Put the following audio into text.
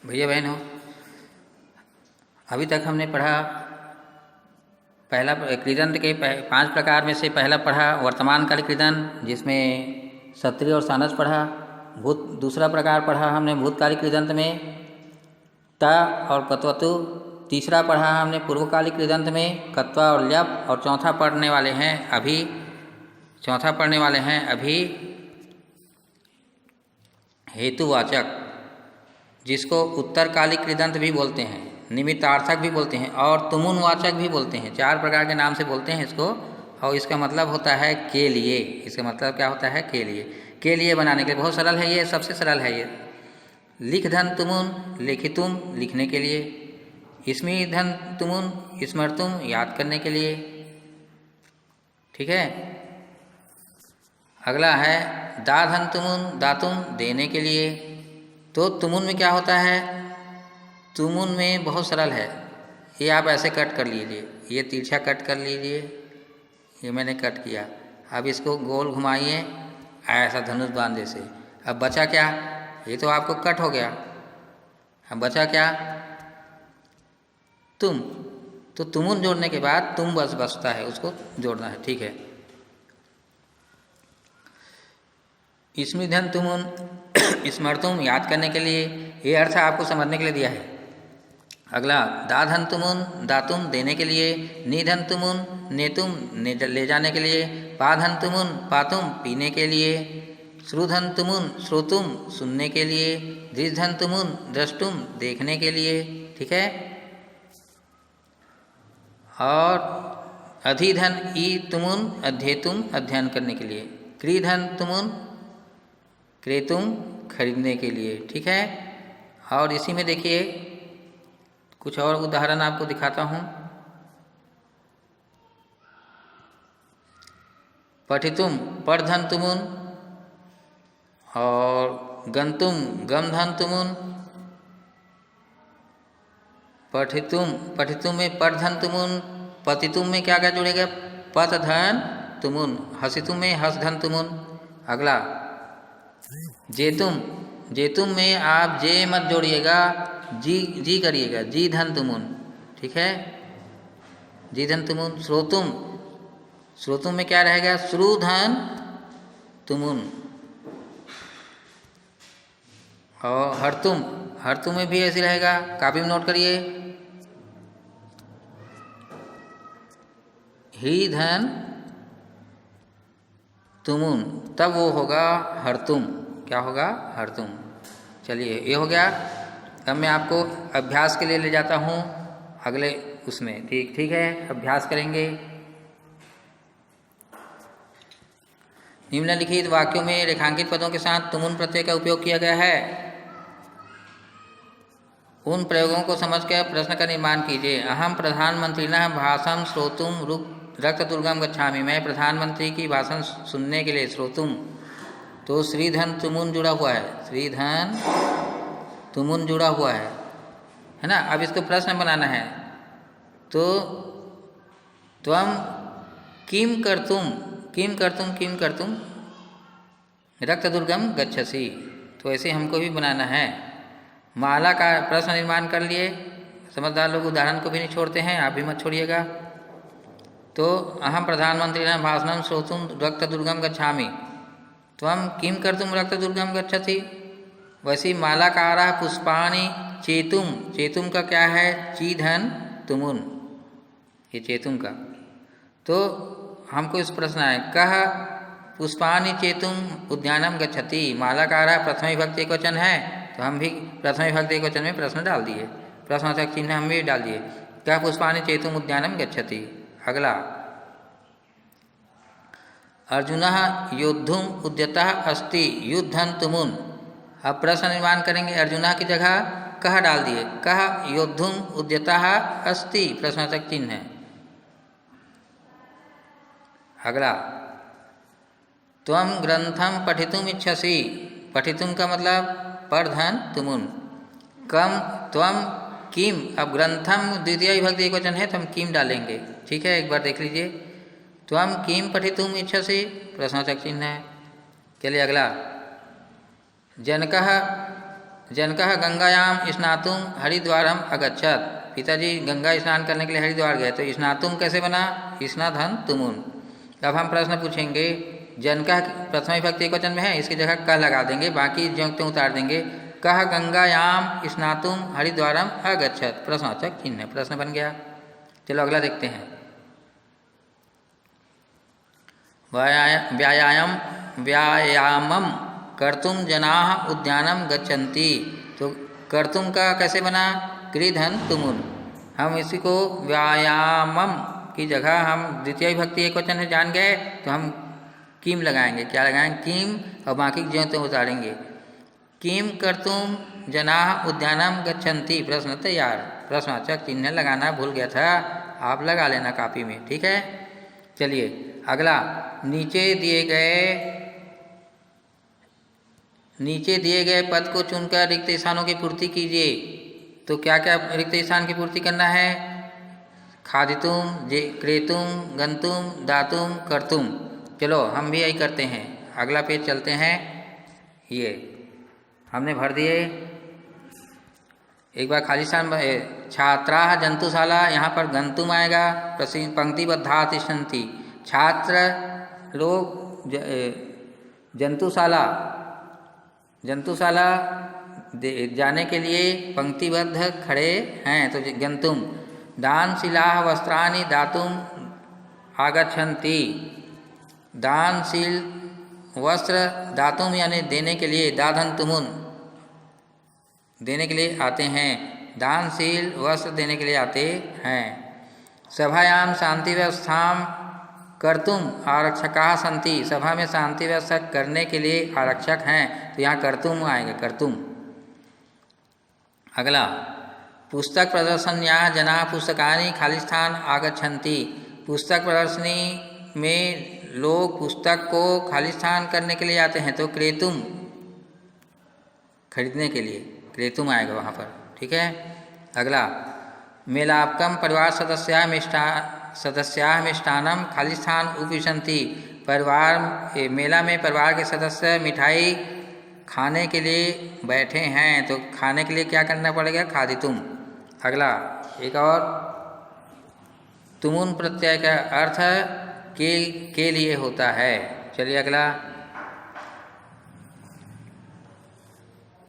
भैया बहनों, अभी तक हमने पढ़ा पहला कृदंत के 5 प्रकार में से पहला पढ़ा वर्तमान काल कृदंत, जिसमें सत्रिय और सानस पढ़ा। दूसरा प्रकार पढ़ा हमने भूतकालिक कृदंत में ट और कत्वतु। तीसरा पढ़ा हमने पूर्वकालिक कृदंत में कत्वा और ल्यप। और चौथा पढ़ने वाले हैं अभी हेतुवाचक, जिसको उत्तरकालिक कृदंत भी बोलते हैं, निमित्तार्थक भी बोलते हैं और तुमुनवाचक भी बोलते हैं। 4 प्रकार के नाम से बोलते हैं इसको। और इसका मतलब होता है के लिए। इसका मतलब क्या होता है? के लिए बनाने के लिए। बहुत सरल है ये, सबसे सरल है ये। लिख धन तुमुन, लिखितुम, लिखने के लिए। स्मि धन तुमुन, स्मर्तुम, याद करने के लिए। ठीक है। अगला है दा धन तुमुन, दातुम, देने के लिए। तो तुमुन में क्या होता है? तुमुन में बहुत सरल है। ये आप ऐसे कट कर लीजिए, ये तिरछा कट कर लीजिए, ये मैंने कट किया। अब इसको गोल घुमाइए ऐसा धनुष बांध जैसे। अब बचा क्या? ये तो आपको कट हो गया। अब बचा क्या? तुम। तो तुमुन जोड़ने के बाद तुम बचता है, उसको जोड़ना है। ठीक है। स्मि धन तुमुन, स्मर्तुम, याद करने के लिए। ये अर्थ आपको समझने के लिए दिया है। अगला दा धन तुमुन, दातुम, देने के लिए। नि धन तुमुन, नेतुम, ले जाने के लिए। पा धन तुमुन, पातुम, पीने के लिए। श्रु धन तुमुन, श्रोतुम, सुनने के लिए। दृश धन तुमुन, द्रष्टुम, देखने के लिए। ठीक है। और अधिधन ई तुमुन, अध्येतुम, अध्ययन करने के लिए। क्री धन तुमुन, क्रेतुम, खरीदने के लिए। ठीक है। और इसी में देखिए कुछ और उदाहरण आपको दिखाता हूँ। पठितुम, पढ़ धन तुमुन, और गंतुम, गम धन तुमुन। पठितुम में पढ़ धन तुमुन। पतितुम में क्या क्या जुड़ेगा? पत धन तुमुन। हसितुम में हस धन तुमुन। अगला जेतुम में आप जे मत जोड़िएगा, जी करिएगा। जी धन तुमुन। ठीक है। जी धन तुमुन। श्रोतुम में क्या रहेगा? श्रु धन तुमुन। और हरतुम में भी ऐसे रहेगा। कॉपी में नोट करिए। ही धन तुमुन, तब वो होगा हरतुम। क्या होगा? हरतुम। चलिए, ये हो गया। अब मैं आपको अभ्यास के लिए ले जाता हूँ अगले उसमें। ठीक है। अभ्यास करेंगे। निम्नलिखित वाक्यों में रेखांकित पदों के साथ तुमुन प्रत्यय का उपयोग किया गया है। उन प्रयोगों को समझकर प्रश्न का निर्माण कीजिए। अहम प्रधानमंत्रिणः भाषण श्रोतुम रक्तदुर्गम गच्छामि। मैं प्रधानमंत्री की भाषण सुनने के लिए। श्रोतुम, तो श्रीधन तुमुन जुड़ा हुआ है। श्रीधन तुमुन जुड़ा हुआ है ना। अब इसको प्रश्न बनाना है। तो त्वम किम करतुम रक्तदुर्गम गच्छसि। तो ऐसे हमको भी बनाना है। माला का प्रश्न निर्माण कर लिए। समझदार लोग उदाहरण को भी नहीं छोड़ते हैं, आप भी मत छोड़िएगा। तो अहम प्रधानमंत्रिणः भाषणं श्रोतुं रक्तदुर्गम गच्छामि। त्वं किं कर्तुं रक्तदुर्गम गच्छसि। वैसी मालाकारः पुष्पाणि चेतुम का क्या है? चीधन तुमुन, ये चेतुम का। तो हमको इस प्रश्न है, कह पुष्पाणि चेतुम उद्यानम गच्छति। मालाकारः प्रथम विभक्ति एकवचन है, तो हम भी प्रथम विभक्ति एकवचन में प्रश्न डाल दिए। प्रश्नवाचक चिन्ह हम भी डाल दिए। कह पुष्पाणि चेतुम उद्यानम गच्छति। अगला अर्जुनः योद्धुम उद्यतः अस्ति युद्धं तुमुन। अब प्रश्न निर्माण करेंगे। अर्जुना की जगह कह डाल दिए। कह योद्धुम उद्यतः अस्ति, प्रश्नवाचक चिन्ह है। अगला त्वं ग्रंथम पठितुम इच्छसि। पठितुम का मतलब पढ़ धन तुमुन। कम त्वं किम, अब ग्रंथम द्वितीय विभक्ति एकवचन है तो हम किम डालेंगे। ठीक है, एक बार देख लीजिए। त्वं किम पठितुम इच्छसि, प्रश्नवाचक चिन्ह है। चलिए अगला जनकः जनकः गंगायाम स्नातुं हरिद्वारम अगच्छत। पिताजी गंगा स्नान करने के लिए हरिद्वार गए, तो स्नातुम कैसे बना? स्नाधन तुमुन। अब हम प्रश्न पूछेंगे, जनकः प्रथमा विभक्ति एकवचन में है, इसकी जगह कह लगा देंगे, बाकी ज्यों त्यों उतार देंगे। कह गंगायाम स्नातुम हरिद्वारम अगच्छत, प्रश्नवाचक चिन्ह, प्रश्न बन गया। चलो अगला देखते हैं। व्यायामम कर्तुम जनाः उद्यानम गच्छन्ति। तो कर्तुम का कैसे बना? कृधन तुमुन। हम इसी को व्यायामम की जगह हम द्वितीय विभक्ति एकवचन में जान गए, तो हम किम लगाएंगे। क्या लगाएंगे? किम, और बाकी ज्यों त्यों उतारेंगे। किम कर्तुम जनाः उद्यानम गच्छन्ति, प्रश्न तैयार। प्रश्नवाचक चिन्ह लगाना भूल गया था, आप लगा लेना कॉपी में, ठीक है। चलिए अगला, नीचे दिए गए पद को चुनकर रिक्त स्थानों की पूर्ति कीजिए। तो क्या क्या रिक्त स्थान की पूर्ति करना है? खादितुम, क्रेतुम, गंतुम, दातुम, कर्तुम। चलो हम भी यही करते हैं। अगला पेज चलते हैं। ये हमने भर दिए। एक बार खाली स्थान, छात्रा जंतुशाला, यहाँ पर गंतुम आएगा। पंक्तिबद्धा तिष्ठन्ति, छात्र लोग जंतुशाला जाने के लिए पंक्तिबद्ध खड़े हैं, तो गंतुम। दानशीलाः वस्त्राणि दातुम आगच्छन्ति, दानशील वस्त्र दातुम यानी देने के लिए, दाधन्तुमुन देने के लिए आते हैं, दानशील वस्त्र देने के लिए आते हैं। सभायाम शांति व्यवस्थां कर्तुम आरक्षकाः सन्ति, सभा में शांति व्यवस्था करने के लिए आरक्षक हैं, तो यहाँ कर्तुम आएगा, कर्तुम। अगला, पुस्तक प्रदर्शन्याः जनाः पुस्तकानि खाली स्थान आगच्छन्ति। पुस्तक प्रदर्शनी में लोग पुस्तक को खाली स्थान करने के लिए आते हैं, तो क्रेतुम, खरीदने के लिए क्रेतुम आएगा वहाँ पर, ठीक है। अगला, मेलापकम परिवार सदस्याः मिष्टान्नम खाली स्थान उपविशन्ति। मेला में परिवार के सदस्य मिठाई खाने के लिए बैठे हैं, तो खाने के लिए क्या करना पड़ेगा? खादितुम। अगला एक और, तुमुन प्रत्यय का अर्थ के लिए होता है। चलिए अगला,